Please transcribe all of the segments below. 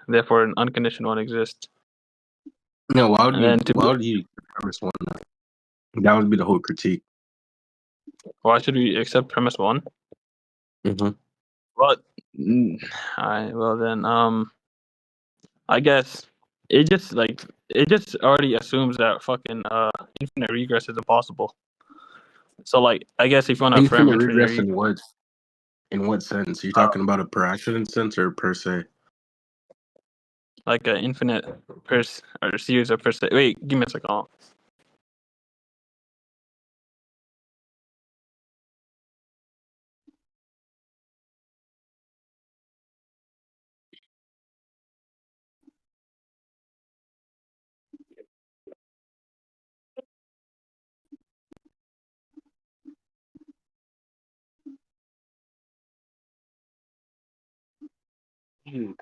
therefore an unconditioned one exists. No, why And then would you premise one? That would be the whole critique. why should we accept premise one? Mm-hmm. Well, then I guess it just already assumes that fucking infinite regress is impossible. So like I guess if you want to affirm Infinite infinite regress regress, in what sense? Are you talking about a per accident sense or per se? like an infinite or series of per se. Wait, give me a second.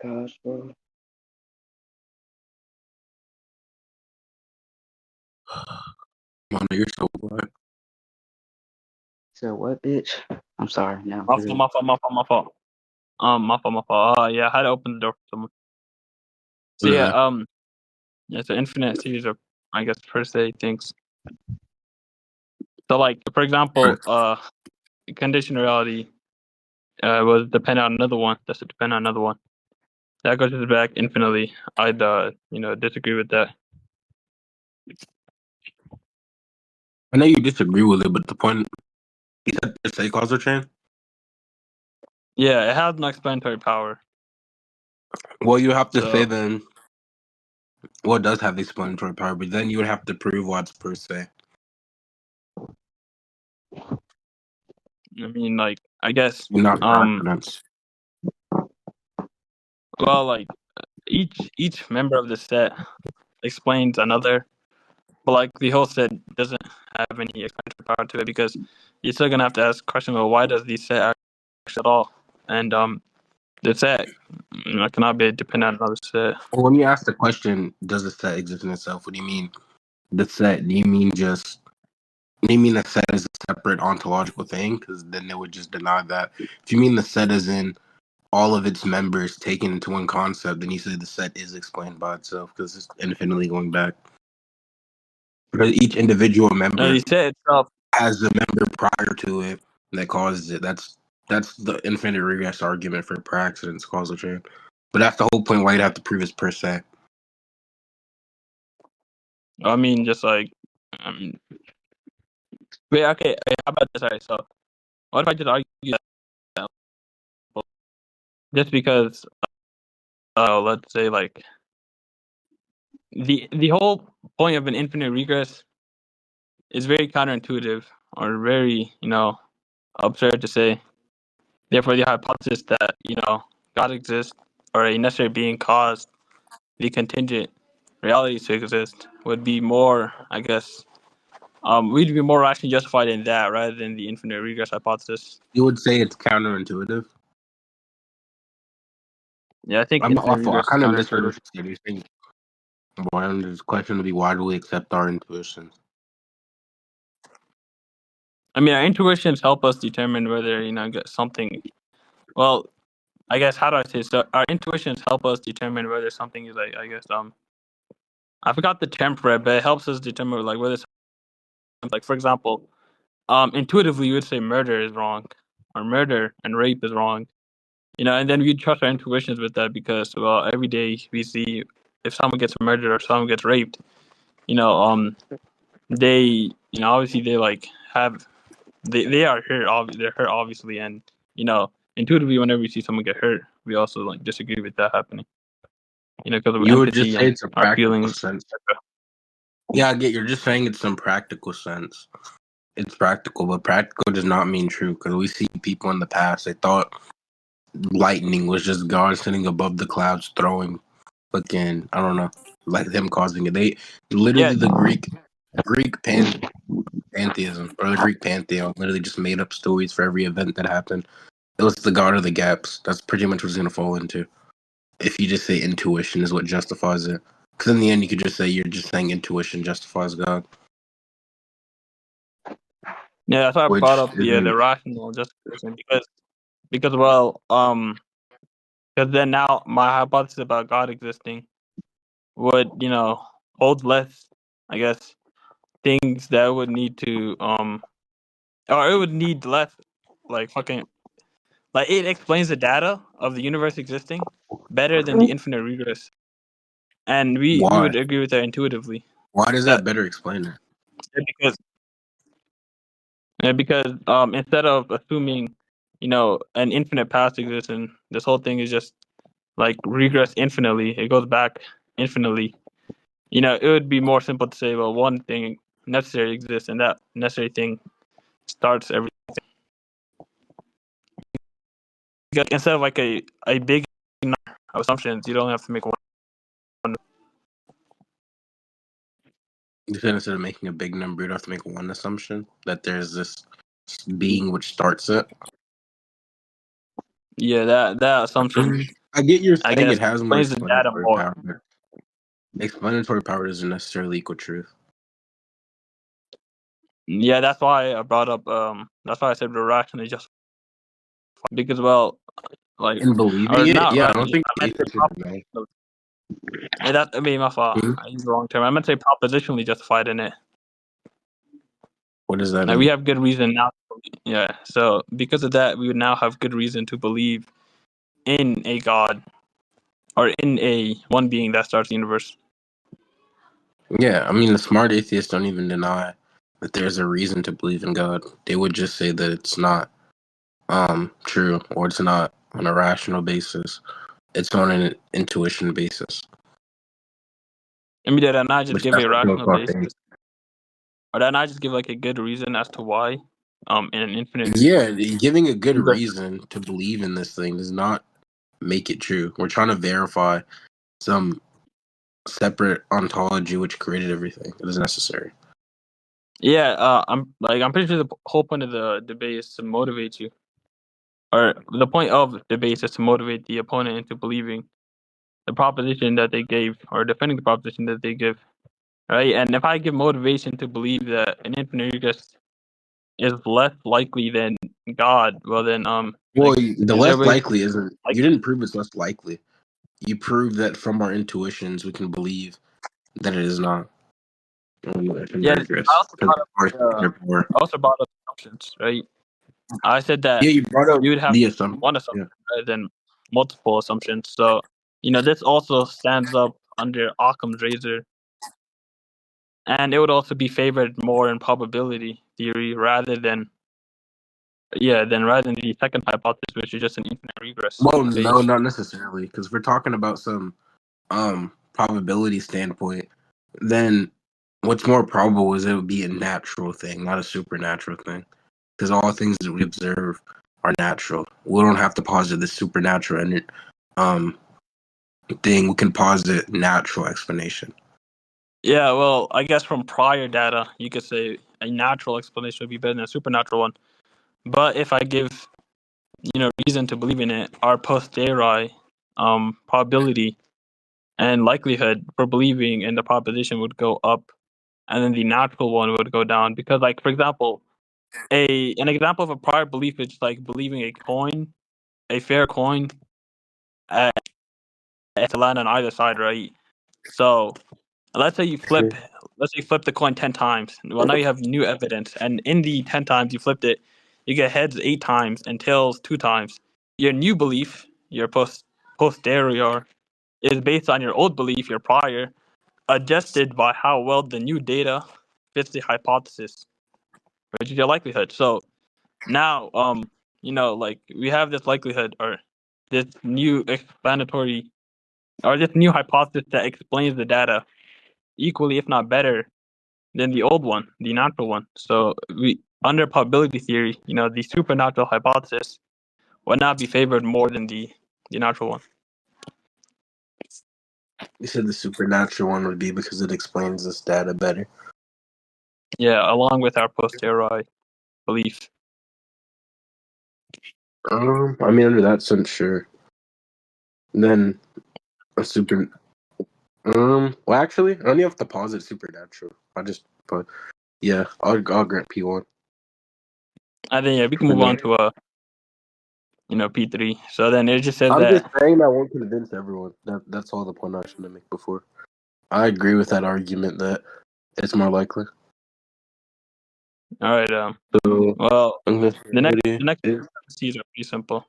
Gosh, bro. Mona, you're so black. So what, bitch? I'm sorry. Now, My fault. My fault. Yeah, I had to open the door for someone. So yeah, it's an infinite series of, I guess, per se things. So like, for example, conditioned reality was depend on another one. That's to depend on another one. That goes back infinitely. I'd disagree with that. I know you disagree with it, but the point you said per se causal chain. Yeah, it has no explanatory power. Well, you have to So, say then. Well, it does have explanatory power, but then you would have to prove why it's per se. I mean, like, I guess, Not per accidents. well, like, each member of the set explains another, but like the whole set doesn't have any explanatory power to it because you're still gonna have to ask the question, well, why does the set act at all? And the set cannot be dependent on another set. Well, when you ask the question, does the set exist in itself? What do you mean? The set? Do you mean just? Do you mean the set is a separate ontological thing? Because then they would just deny that. If you mean the set as in all of its members taken into one concept, then you say the set is explained by itself because it's infinitely going back. Because each individual member The set itself. has a member prior to it that causes it. That's the infinite regress argument for per accidents causal chain. But that's the whole point why you'd have to prove it's per se. I mean, just like, wait, okay, how about this? Alright, so what if I just argue that just because, let's say, like, the whole point of an infinite regress is very counterintuitive or very, absurd to say. Therefore, the hypothesis that, God exists or a necessary being caused the contingent realities to exist would be more, I guess, we'd be more rationally justified in that rather than the infinite regress hypothesis. You would say it's counterintuitive. Yeah, I think I'm infinite awful. I regress is kind of misheard counterintuitive. what you said. You think one this question would be why do we accept our intuitions? I mean, our intuitions help us determine whether, get something. Well, I guess, how do I say it? So our intuitions help us determine whether something is, like, I guess, I forgot the term for it, but it helps us determine, like, whether, like, for example, intuitively, you would say murder is wrong, or murder and rape is wrong, and then we trust our intuitions with that because, well, every day we see if someone gets murdered or someone gets raped, they, obviously they like have, they are hurt, they're hurt obviously, and intuitively, whenever we see someone get hurt, we also like disagree with that happening, because of You would just empathy say and it's a our practical feelings. sense. Yeah, I get. You're just saying it's some practical sense. It's practical, but practical does not mean true because we see people in the past. They thought lightning was just God sitting above the clouds throwing fucking, I don't know, like them causing it. They literally Yeah, the Greek pantheism or the Greek pantheon literally just made up stories for every event that happened. It was the God of the gaps. That's pretty much what it's gonna fall into. If you just say intuition is what justifies it, because in the end you could just say you're just saying intuition justifies God, yeah, that's why I brought which up the isn't. rational justification because well, Because then now my hypothesis about God existing would, hold less, I guess, things that would need to or it would need less, like fucking, like it explains the data of the universe existing better than the infinite regress, and we Why? would agree with that intuitively. Why does That that better explain it? because because instead of assuming, an infinite past exists and this whole thing is just like regress infinitely, it goes back infinitely. It would be more simple to say, well, one thing necessary exists, and that necessary thing starts everything. Instead of like a big number of assumptions, you don't have to make one. You said instead of making a big number, you have to make one assumption that there's this being which starts it. Yeah, that assumption, I get you're I saying guess, it has more explains the data explanatory more. power, but explanatory power doesn't necessarily equal truth. Yeah, that's why I brought up. That's why I said we're rationally just because, well, like, In believing or it, not yeah, I don't rationally. think I the meant to atheist say should deny. yeah, that I mean, my fault. Hmm? I used the wrong term. I meant to say propositionally justified in it. What does that Now we mean? have good reason now. Yeah, so because of that, we would now have good reason to believe in a God or in a one being that starts the universe. Yeah, I mean, the smart atheists don't even deny that there's a reason to believe in God. They would just say that it's not true, or it's not on a rational basis. It's on an intuition basis. I mean, did I not just Which give that's a what rational Philip basis, think. or did I not just give like a good reason as to why, in an infinite? Yeah, giving a good universe? reason to believe in this thing does not make it true. We're trying to verify some separate ontology which created everything. It is necessary. Yeah, I'm pretty sure the whole point of the debate is to motivate you, or the point of debate is to motivate the opponent into believing the proposition that they gave or defending the proposition that they give, right? And if I give motivation to believe that an infinite regress is less likely than God, well then, Well, like, the is there a less way likely isn't. like? You didn't prove it's less likely. You proved that from our intuitions we can believe that it is not. Yeah, Yeah, I also brought up assumptions, right? I said that you brought up you would have the assumption. one Yeah. assumption rather than multiple assumptions. So, this also stands up under Occam's razor, and it would also be favored more in probability theory rather than the second hypothesis, which is just an infinite regress Well, no, base. not necessarily, because we're talking about some probability standpoint. Then what's more probable is it would be a natural thing, not a supernatural thing, because all things that we observe are natural. We don't have to posit the supernatural and thing. We can posit natural explanation. Yeah, well, I guess from prior data, you could say a natural explanation would be better than a supernatural one. But if I give, reason to believe in it, our posteriori probability and likelihood for believing in the proposition would go up, and then the natural one would go down. Because, like, for example, an example of a prior belief is like believing a fair coin, uh, to land on either side, right? So let's say you flip the coin 10 times. Well, now you have new evidence, and in the 10 times you flipped it, you get heads 8 times and tails 2 times. Your new belief, your posterior, is based on your old belief, your prior, adjusted by how well the new data fits the hypothesis, which is your likelihood. So now, like, we have this likelihood or this new explanatory or this new hypothesis that explains the data equally, if not better, than the old one, the natural one. So we, under probability theory, the supernatural hypothesis would not be favored more than the natural one. You said the supernatural one would be because it explains this data better. Yeah, along with our posteriori belief. I mean, under that sense, sure. Then a super. Well, actually, I only have to posit supernatural. I just put. Yeah, I'll grant P1. And then we can move on to P3. So then it just says I'm just that. saying that won't convince everyone. That's all the point I was trying to make before. I agree with that argument that it's more likely. All right. So Well, the unconditionality next is C's are pretty simple.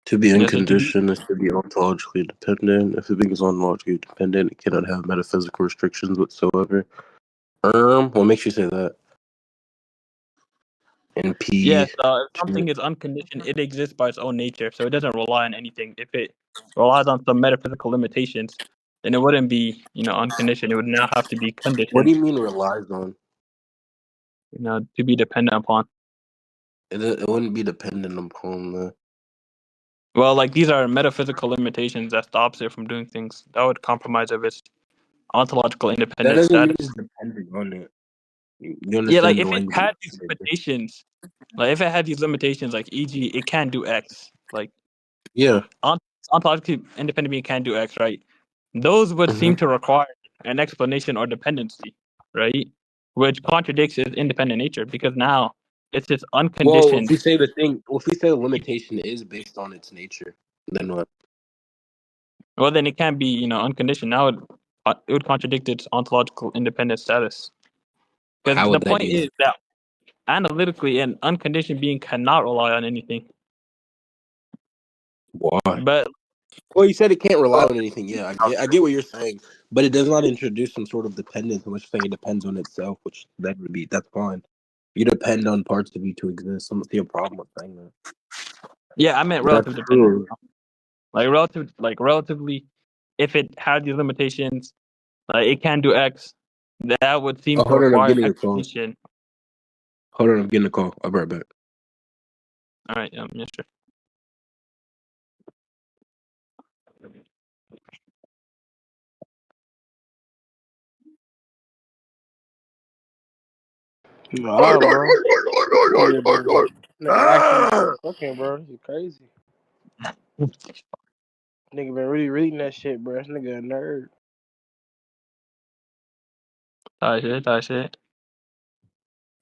to be Yeah. So to be unconditioned is to be ontologically dependent. If a being is ontologically dependent, it cannot have metaphysical restrictions whatsoever. What makes you say that? And P. So if something is unconditioned, it exists by its own nature. So it doesn't rely on anything. If it relies on some metaphysical limitations, then it wouldn't be unconditioned. It would now have to be What do conditioned. you mean relies on? To be dependent upon. It wouldn't be dependent upon the. Well, like these are metaphysical limitations that stops it from doing things. That would compromise of its ontological That independent doesn't mean status. it's dependent on it. You Yeah, like understand the if it language? had these limitations, like if it had these limitations, like e.g., it can do X, like Yeah. ontologically independent being can do X, right? Those would Mm-hmm. seem to require an explanation or dependency, right? Which contradicts its independent nature because now it's this Well, if unconditioned. we say the limitation is based on its nature, then what? Well, then it can be, unconditioned. Now it would contradict its ontological independent status. Because How the would that point do is that? that analytically, an unconditioned being cannot rely on anything. Why? But Well, you said it can't rely on anything. Yeah, I get what you're saying, but it does not introduce some sort of dependence in which saying it depends on itself, which that's fine. You depend on parts of you to exist. I don't see a problem with saying that. yeah, I meant But that's relative dependence. true. Relatively, if it had these limitations, like it can do X, that would seem Oh, to hold on, I'm require an getting a call. explanation. Hold on, I'm getting a call. I'll be right back. All right, yeah, sure. Nah, bro. Nigga been nigga actually fucking, bro. This is crazy. Nigga been really reading that shit, bro. This nigga a nerd. That shit.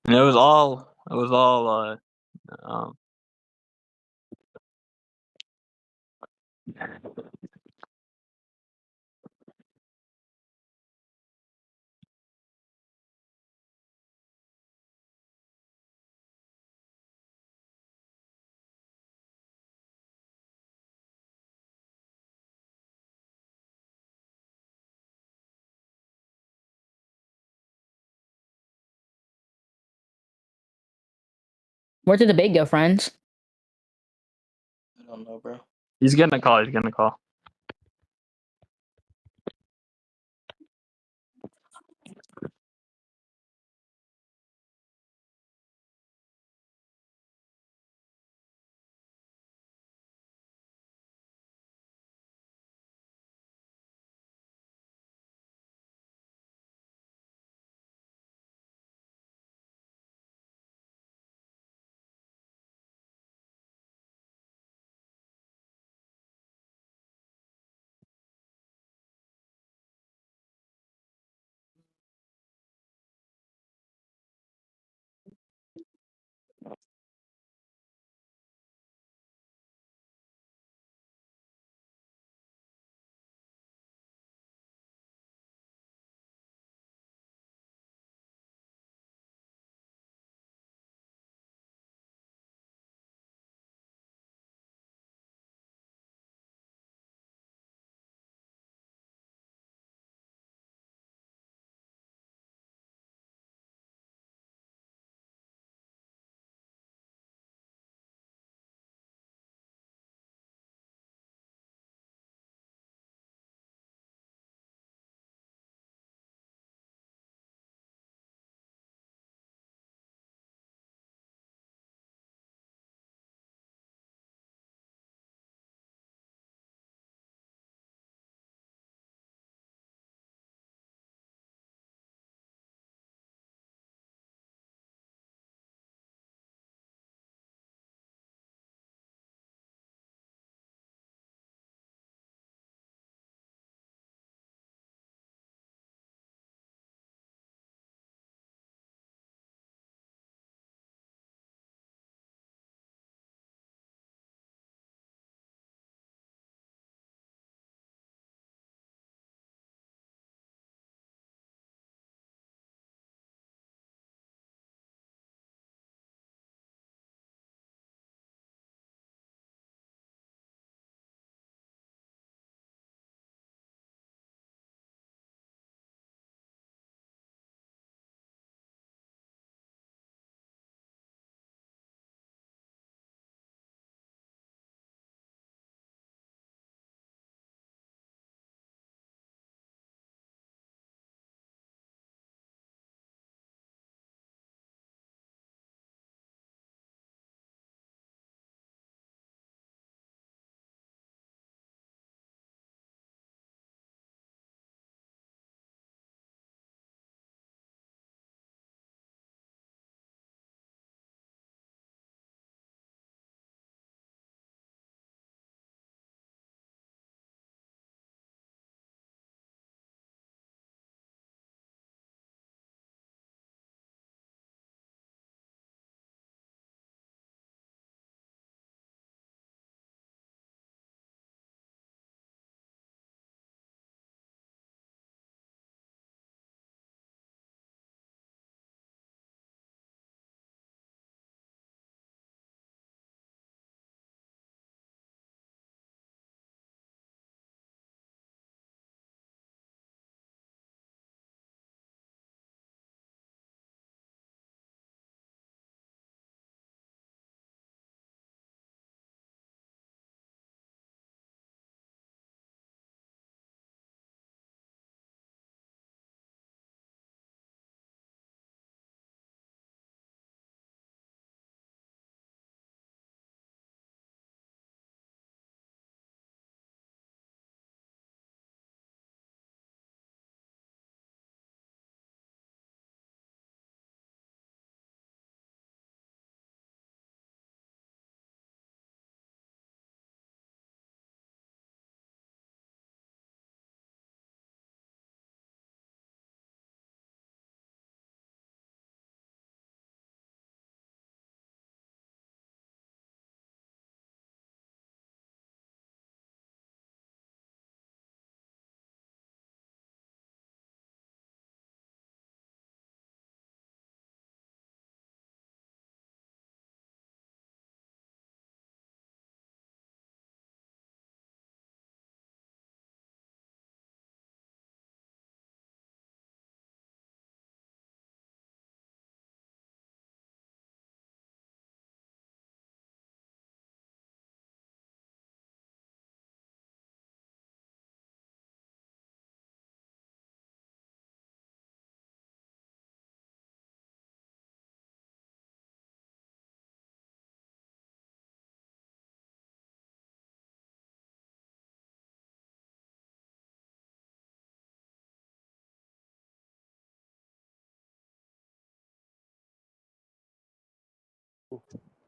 And it was all um Where'd the debate go, friends? I don't know, bro. he's getting a call.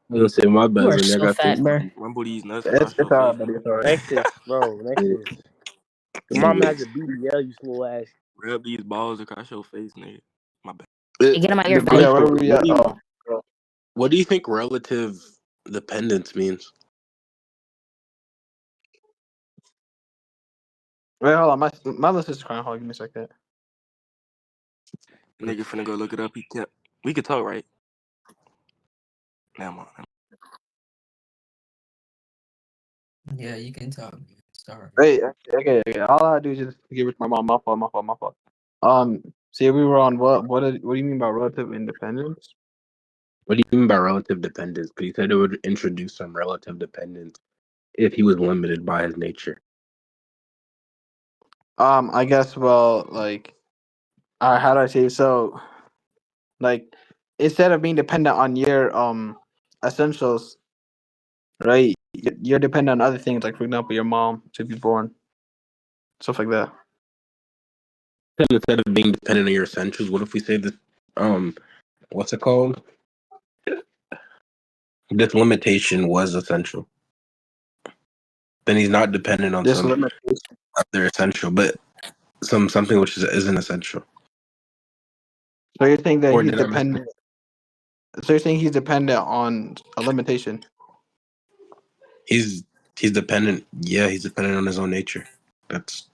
I'm gonna say my You bad, are Zeni. I so got fat, things to bro. do. My booty nuts and I It's show alright, face. buddy. It's alright. Nexus, bro. Nexus. Your mom has a BBL, you slow ass. Rub these balls across your face, nigga. My bad. Hey, get on my ear, The Yeah, fatty. what are question, we at? what do you think relative dependence means? Wait, hold on. My list is crying. Hold on, give me a second. Nigga finna go look it up. We could talk, right? Never mind. Yeah, you can talk. Sorry. Wait, okay. All I do is just give it to my mom. My fault. See, we were on what do you mean by relative independence? What do you mean by relative dependence? Because you said it would introduce some relative dependence if he was limited by his nature. I guess, like, how do I say it? So, like, instead of being dependent on your essentials, right? You're dependent on other things, like for example, your mom to be born, stuff like that. Instead of being dependent on your essentials, what if we say this? What's it called? This limitation was essential. Then he's not dependent on This some limitation. other essential, but something which isn't essential. So you're saying that Or he's did I miss? dependent. So you're saying he's dependent on a limitation. He's dependent. Yeah, he's dependent on his own nature. That's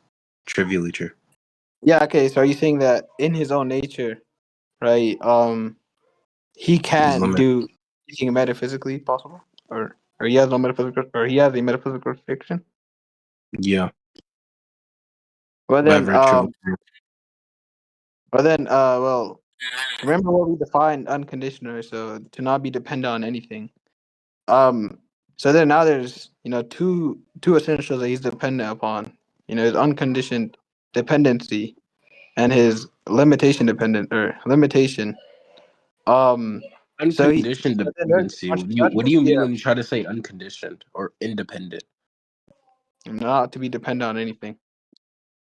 trivially true. Yeah. Okay. So are you saying that in his own nature, right? He He's can't limited. do anything metaphysically possible, or he has no metaphysical, or he has a metaphysical restriction. Yeah, Well by then, virtue of well, remember what we defined unconditional, so to not be dependent on anything. So then now there's two essentials that he's dependent upon. His unconditioned dependency and his limitation dependent or limitation. So he unconditioned but then there's dependency. What do contradiction. you mean Yeah, when you try to say unconditioned or independent? not to be dependent on anything.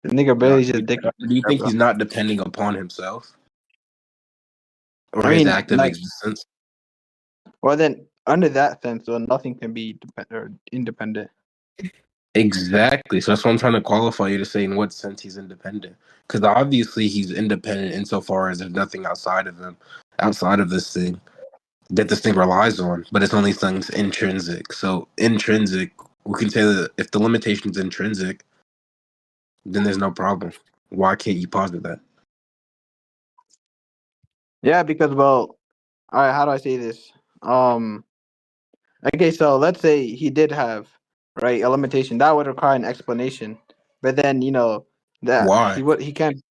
The nigga No, barely just dick. do you think Bro. he's not depending upon himself or I his mean, active like, existence? well then, under that sense, well, nothing can be or independent. Exactly. So that's what I'm trying to qualify you to say in what sense he's independent. Because obviously he's independent insofar as there's nothing outside of him, outside of this thing that this thing relies on, but it's only things intrinsic. So intrinsic, we can say that if the limitation is intrinsic, then there's no problem. Why can't you posit that? Yeah, because all right, how do I say this? Okay, so let's say he did have right a limitation that would require an explanation, but then that Why? he can't.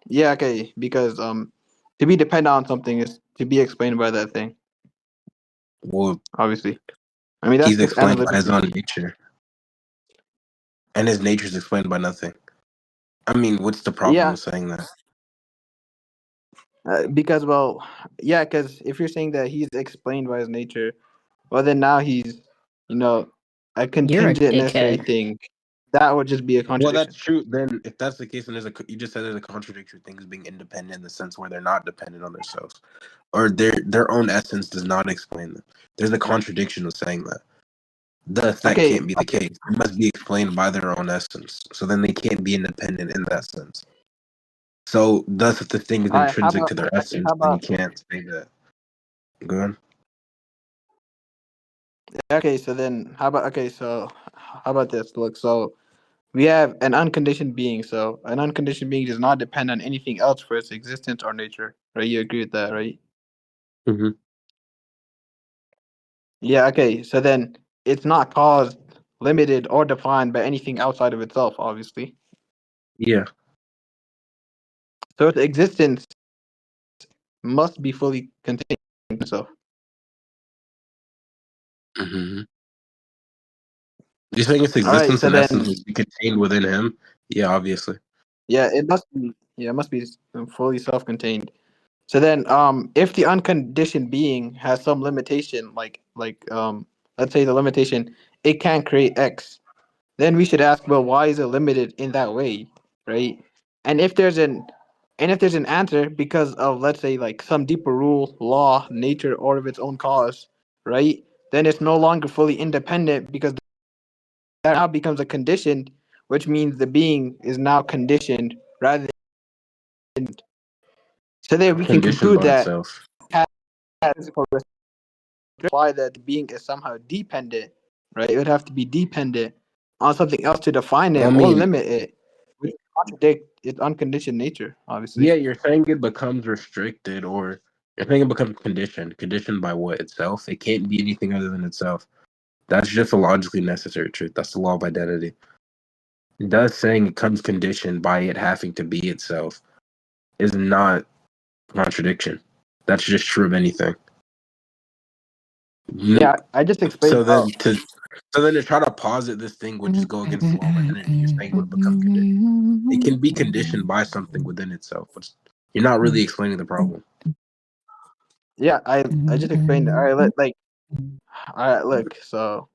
Yeah, okay, because to be dependent on something is to be explained by that thing. Well, Obviously, I mean that's he's just explained by his analytically. own nature, and his nature is explained by nothing. I mean, what's the problem Yeah, with saying that? because yeah, because if you're saying that he's explained by his nature, well then now he's you know a You're a contingent necessary dickhead. thing. That would just be a Well, contradiction. that's true. Then, if that's the case, then you just said there's a contradictory things being independent in the sense where they're not dependent on themselves, or their own essence does not explain them. There's a contradiction of saying that. Thus, that Okay, can't be the case. It must be explained by their own essence. So then they can't be independent in that sense. So, thus, if the thing is all right. intrinsic to their essence, How then you about can't say that. Go on. okay? So then, how about okay? So how about this? Look, so we have an unconditioned being. So an unconditioned being does not depend on anything else for its existence or nature. Right? You agree with that, right? Mm-hmm. Yeah. Okay. So then it's not caused, limited, or defined by anything outside of itself. Obviously. Yeah. So its existence must be fully contained in itself. Mm-hmm. You're saying its All right. existence So and essence then, must be contained within him? Yeah, obviously. yeah, it must be. Yeah, it must be fully self-contained. So then, if the unconditioned being has some limitation, let's say the limitation, it can't create X, then we should ask, well, why is it limited in that way, right? And if there's an And if there's an answer because of, let's say, like some deeper rule, law, nature, or of its own cause, right? Then it's no longer fully independent because that now becomes a condition, which means the being is now conditioned rather than. So then we can Conditioned conclude by that itself. physical imply that the being is somehow dependent, right? It would have to be dependent on something else to define I it or mean, limit it, which contradict its unconditioned nature, obviously. yeah, you're saying it becomes restricted, or you're saying it becomes conditioned. Conditioned by what? Itself? It can't be anything other than itself. That's just a logically necessary truth. That's the law of identity. Thus, saying it comes conditioned by it having to be itself is not contradiction. That's just true of anything. Yeah, I just explained So how. then to try to posit this thing would just go against the law of identity. You're saying it would become conditioned. It can be conditioned by something within itself, but you're not really explaining the problem. Yeah, I just explained it. All right, all right, look. So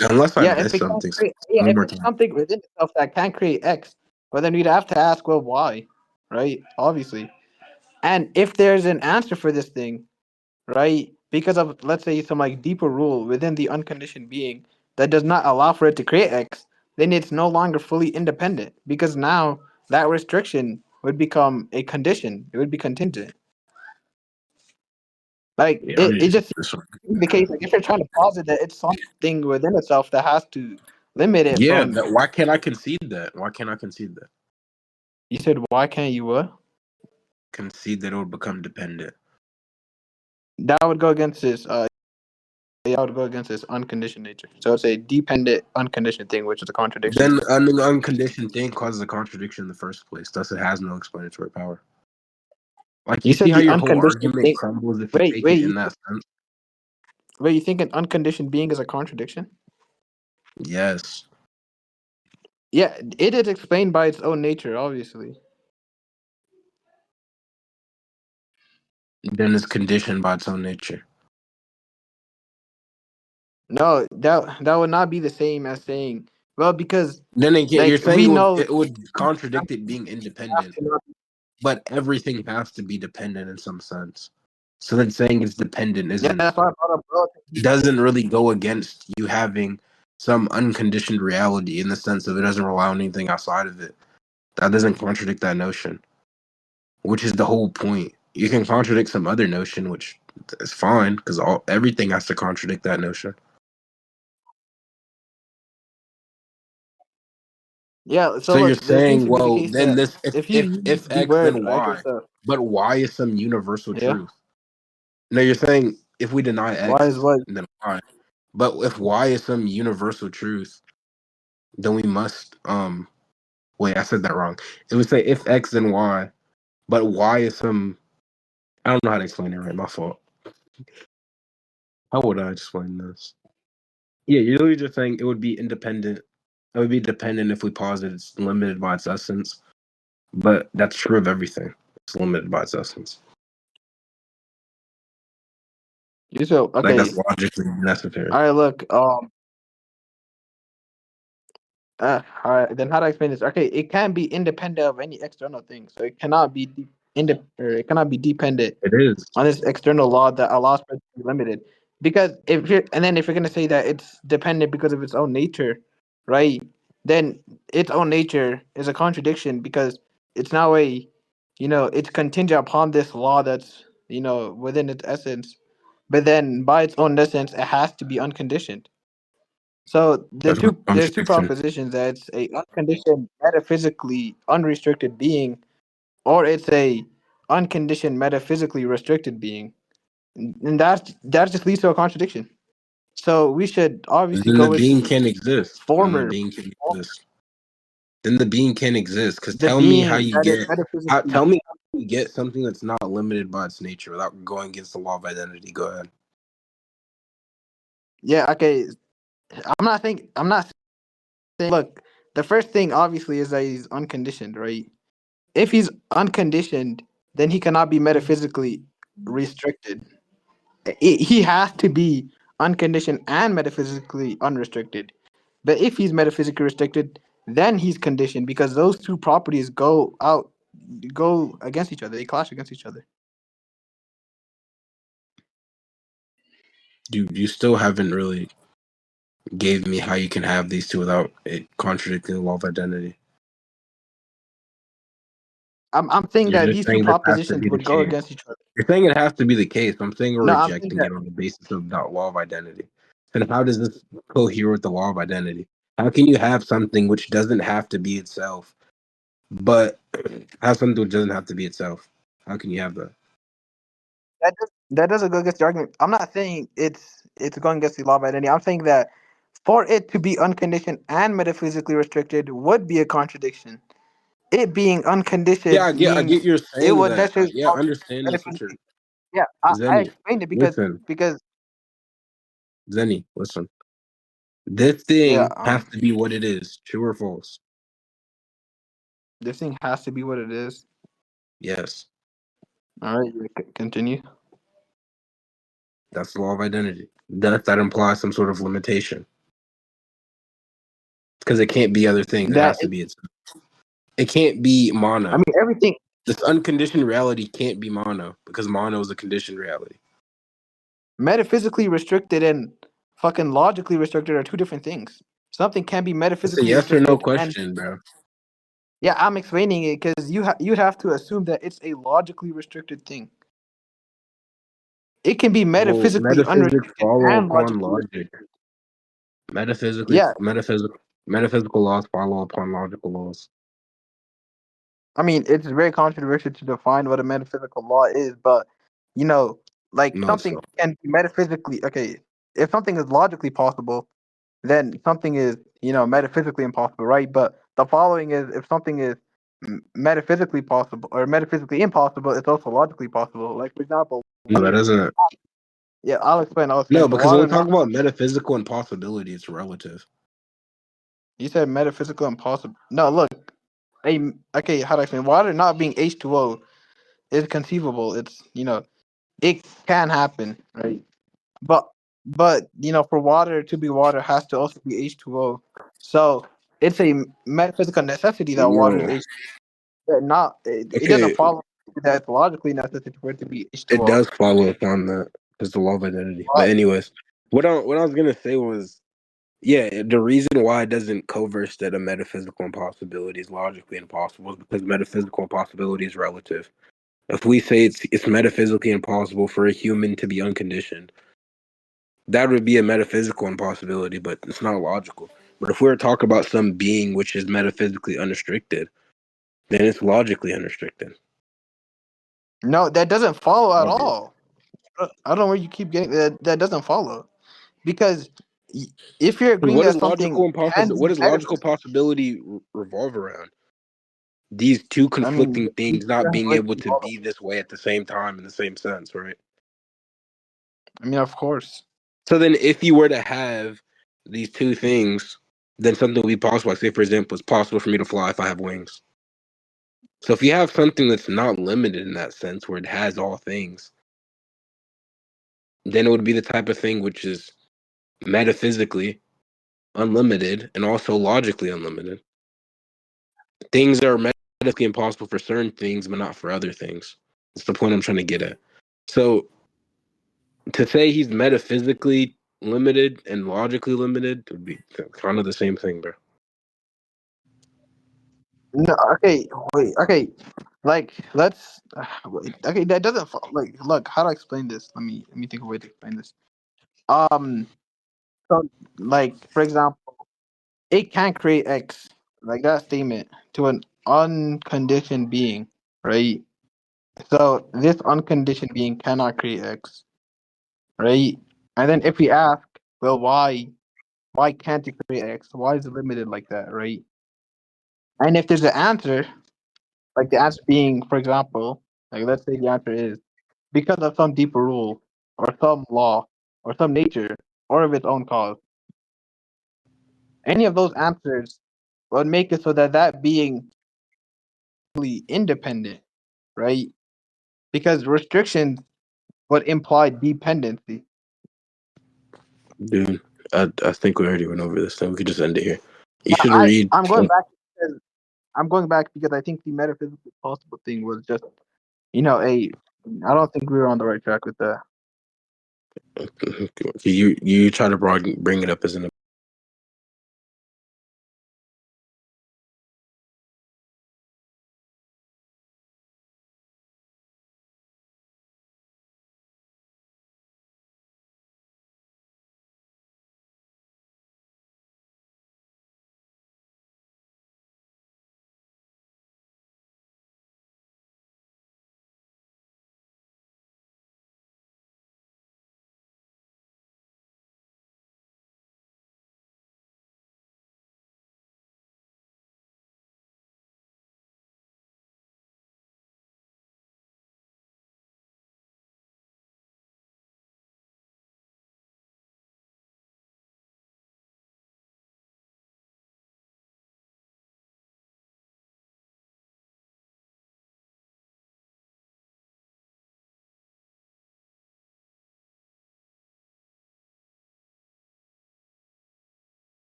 Unless I yeah, if missed it can't something, create, yeah, one if more it's time. something within itself that can create X, well then we'd have to ask, well, why, right? Obviously, and if there's an answer for this thing, right? Because of, let's say, some like deeper rule within the unconditioned being that does not allow for it to create X, then it's no longer fully independent because now that restriction would become a condition. It would be contingent. Like Yeah, it just the case. Like if you're trying to posit that it's something within itself that has to limit it yeah. from. Why can't I concede that? Why can't I concede that? You said why can't you what? Concede that it would become dependent. That would go against this. Yeah, I would go against this unconditioned nature. So it's a dependent, unconditioned thing, which is a contradiction. Then an unconditioned thing causes a contradiction in the first place. Thus, it has no explanatory power. Like, You you see said how the your whole unconditioned argument thing. crumbles if you Wait, take it wait, in that sense? wait. You think an unconditioned being is a contradiction? Yes. Yeah, it is explained by its own nature, obviously. Then it's conditioned by its own nature. No, that would not be the same as saying, well, because Then again, you're like saying we know it would contradict it being independent, but everything has to be dependent in some sense. So then saying it's dependent yeah, isn't that's why I brought up relative. doesn't really go against you having some unconditioned reality in the sense of it doesn't rely on anything outside of it. That doesn't contradict that notion, which is the whole point. You can contradict some other notion, which is fine because everything has to contradict that notion. Yeah, so So you're look, there seems saying, to be the well, case then that this if you use if the X word, then okay, Y, so but Y is some universal yeah, truth. No, you're saying if we deny why is X, what? then Y. But if Y is some universal truth, then we must wait, I said that wrong. It would say if X then Y, but Y is some I don't know how to explain it right, my fault. How would I explain this? Yeah, you're literally just saying it would be independent. It would be dependent if we posit it's limited by its essence. But that's true of everything. It's limited by its essence. You so Like okay. that's logically necessary. All right, look, all right. Then how do I explain this? Okay, it can be independent of any external thing, so it cannot be it cannot be dependent It is. on this external law that allows for it to be limited. Because if you're gonna say that it's dependent because of its own nature, right? Then its own nature is a contradiction because it's now it's contingent upon this law that's within its essence, but then by its own essence, it has to be unconditioned. So That's a there's two contradiction. propositions that it's a unconditioned metaphysically unrestricted being, or it's a unconditioned metaphysically restricted being, and that just leads to a contradiction. So we should obviously Then go the with being the can't exist. Then the former, being can exist. Then the being can't exist. Because the tell me how being you that is get metaphysically. tell me how you get something that's not limited by its nature without going against the law of identity. Go ahead. Yeah, okay. I'm not saying. Look, the first thing obviously is that he's unconditioned, right? If he's unconditioned, then he cannot be metaphysically restricted. He has to be unconditioned and metaphysically unrestricted. But if he's metaphysically restricted, then he's conditioned because those two properties go out. go against each other. They clash against each other. You still haven't really gave me how you can have these two without it contradicting the law of identity. I'm saying You're that just these two saying this has to propositions be the would go case. against each other. You're saying it has to be the case. I'm saying we're No, I'm saying rejecting that it on the basis of the law of identity. And how does this cohere with the law of identity? How can you have something which doesn't have to be itself, but have something which doesn't have to be itself? How can you have that? that doesn't go against the argument. I'm not saying it's going against the law of identity. I'm saying that for it to be unconditioned and metaphysically restricted would be a contradiction. It being unconditioned I get means you're it saying would that. necessarily Yeah, follow understand that's what you're. metaphysically. Yeah, I Zeni, explained it listen. because Zeni, listen. This yeah, thing has to be what it is. True or false? this thing has to be what it is. Yes. All right, continue. That's the law of identity. That implies some sort of limitation. Because it can't be other things. It That has to be itself. It can't be mono. I mean everything This unconditioned reality can't be mono because mono is a conditioned reality. metaphysically restricted and fucking logically restricted are two different things. Something can be It's a metaphysically yes or no restricted and question, bro. yeah, I'm explaining it because you'd have to assume that it's a logically restricted thing. It can be Well, metaphysically metaphysics unrestricted follow and upon logically logic. yeah. Metaphysical laws follow upon logical laws. I mean, it's very controversial to define what a metaphysical law is, but you know, like No, it's something not. can be metaphysically okay. If something is logically possible, then something is metaphysically impossible, right? But the following is if something is metaphysically possible or metaphysically impossible, it's also logically possible. Like for example, No, that doesn't. yeah, I'll explain. No, because when we Water talk not. about metaphysical impossibility, it's relative. You said metaphysical impossible. No, look. Okay, how do I explain? Water not being H2O is conceivable. It's it can happen, right? But for water to be water has to also be H2O. So it's a metaphysical necessity that water is No. H. Not it doesn't Okay, follow that it's logically necessary for it to be it H2O. does follow upon that. It's the law of identity. But anyways, what I was gonna say was, yeah, the reason why it doesn't coverse that a metaphysical impossibility is logically impossible is because metaphysical impossibility is relative. If we say it's metaphysically impossible for a human to be unconditioned, that would be a metaphysical impossibility, but it's not logical. But if we're talking about some being which is metaphysically unrestricted, then it's logically unrestricted. No, that doesn't follow at Obvious. all. I don't know where you keep getting that. That doesn't follow because if you're agreeing What is that something logical can impossibility? be What does logical metaphysical, possibility revolve around? These two I mean, conflicting you things not have being ways able to to follow. be this way at the same time in the same sense, right? I mean, of course. So then, if you were to have these two things, then something would be possible. Like, say, for example, it's possible for me to fly if I have wings. So if you have something that's not limited in that sense, where it has all things, then it would be the type of thing which is metaphysically unlimited and also logically unlimited. Things are metaphysically impossible for certain things, but not for other things. That's the point I'm trying to get at. So to say he's metaphysically limited and logically limited would be kind of the same thing, bro. No, okay, wait, okay. Like, let's. Wait, okay, that doesn't like. Look, how do I explain this? Let me think of a way to explain this. Um, so like for example, it can create X, like that statement, to an unconditioned being, right? So this unconditioned being cannot create X, right? And then if we ask, well, why can't it create X? Why is it limited like that, right? And if there's an answer, like the answer being, for example, like let's say the answer is because of some deeper rule or some law or some nature or of its own cause. Any of those answers would make it so that that being really independent, right? Because restrictions would imply dependency. Dude, I think we already went over this thing. We could just end it here. You Now, should read. I'm going back. I'm going back because I think the metaphysical possible thing was just, I don't think we were on the right track with that. You try to bring it up as an.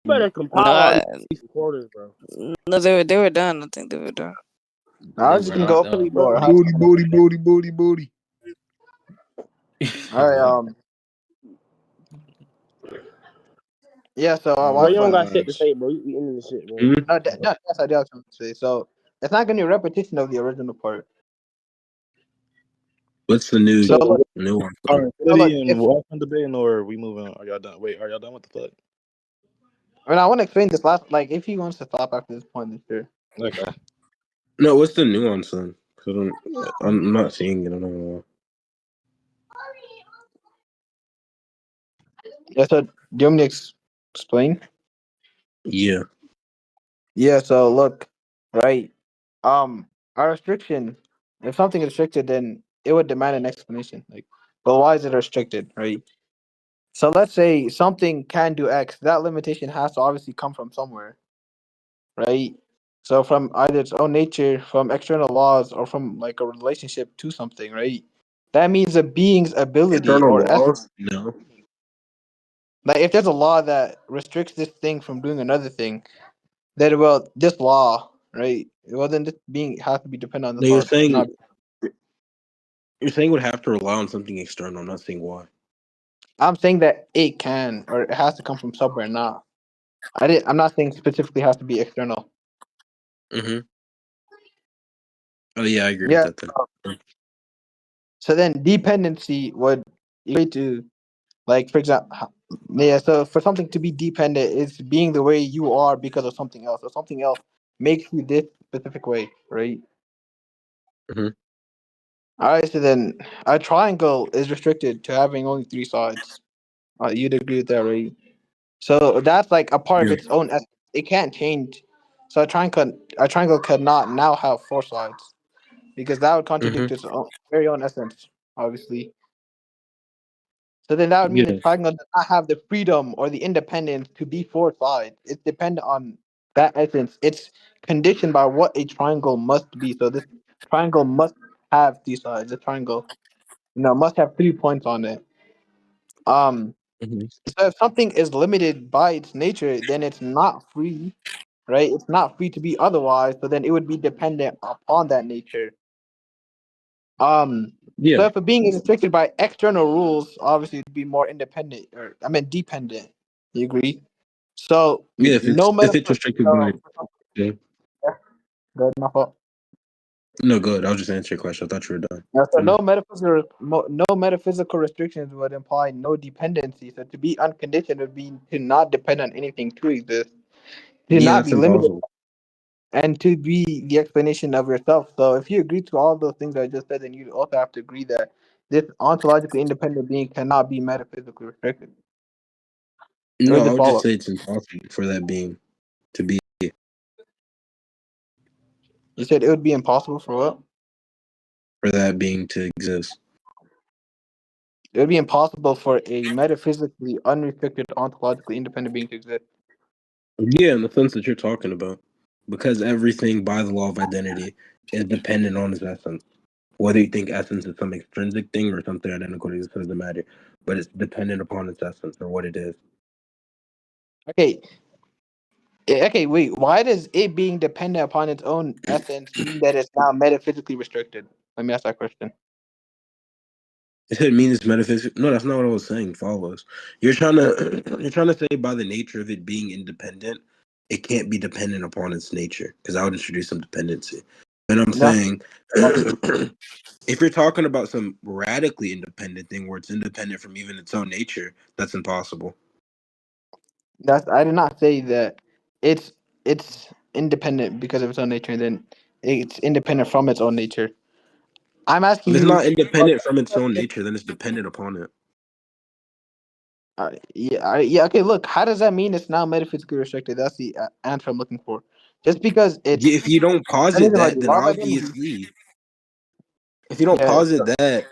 You better compile all these recorders, bro. No, they were done. I think they were done. I was just gonna go fully more. Booty. All right. Yeah. So Bro, you don't Whyfun. got shit to say, bro. You ending the shit, bro. No, that's I do have something to say. So it's not gonna be a repetition of the original part. What's the new So look, one? All right, so look, and Whyfun debating, or are we moving on? Are y'all done? Wait, are y'all done with the fuck? I want to explain this last. Like, if he wants to stop after this point, then sure. Okay. No, what's the nuance then? Because I'm not seeing it. I don't know. Yeah. So do you want me to explain? Yeah. Yeah. So look, right. Our restriction. If something is restricted, then it would demand an explanation. Like, well, why is it restricted, right? So let's say something can do X. That limitation has to obviously come from somewhere, right? So from either its own nature, from external laws, or from like a relationship to something, right? That means a being's ability Internal or essence. laws? No. Like if there's a law that restricts this thing from doing another thing, then well, this law, right? Well, then this being has to be dependent on No, this law. Not, you're saying would have to rely on something external. I'm not saying why. I'm saying that it can or it has to come from somewhere. Not. I'm not saying specifically has to be external. Mm-hmm. Oh yeah, I agree Yeah. with that then. So then dependency would equate to, like, for example, yeah. So for something to be dependent is being the way you are because of something else, or something else makes you this specific way, right? Mm-hmm. All right. So then a triangle is restricted to having only three sides. You'd agree with that, right? So that's like a part of Yeah. its own essence. It can't change. So a triangle could not now have four sides because that would Mm-hmm. contradict its own very own essence, obviously. So then that would mean the Yeah. triangle does not have the freedom or the independence to be four sides. It's dependent on that essence. It's conditioned by what a triangle must be. So this triangle must have three sides. The triangle, must have 3 points on it. Um, Mm-hmm. so if something is limited by its nature, then it's not free, right? It's not free to be otherwise. So then it would be dependent upon that nature. So Yeah. if a being is restricted by external rules, obviously it'd be more independent, or I mean dependent. You agree? So Yeah. no If it's metaphor. restricted by. Yeah. Yeah, good, my fault. No, good. I was just answering your question. I thought you were done. Yeah, so no metaphysical restrictions would imply no dependency. So to be unconditioned would be to not depend on anything to exist, to Yeah, not that's be limited, impossible. and to be the explanation of yourself. So if you agree to all those things I just said, then you also have to agree that this ontologically independent being cannot be metaphysically restricted. Or No, does I it would just follow? say it's impossible for that being to be. You said it would be impossible for what? For that being to exist. It would be impossible for a metaphysically unrestricted, ontologically independent being to exist. Yeah, in the sense that you're talking about. Because everything by the law of identity is dependent on its essence. Whether you think essence is some extrinsic thing or something identical to it doesn't matter. But it's dependent upon its essence or what it is. Okay. Okay, wait. Why does it being dependent upon its own essence mean that it's now metaphysically restricted? Let me ask that question. It means it's metaphysical. No, that's not what I was saying. Follows. You're trying to say by the nature of it being independent, it can't be dependent upon its nature because I would introduce some dependency. And I'm No, saying, if you're talking about some radically independent thing where it's independent from even its own nature, that's impossible. I did not say that it's independent because of its own nature, and then it's independent from its own nature. I'm asking If it's you. not independent from its own nature, then it's dependent upon it. Yeah. Okay. Look, how does that mean it's now metaphysically restricted? That's the answer I'm looking for. Just because it's. If you don't posit that, then obviously, if you don't Yeah. posit that,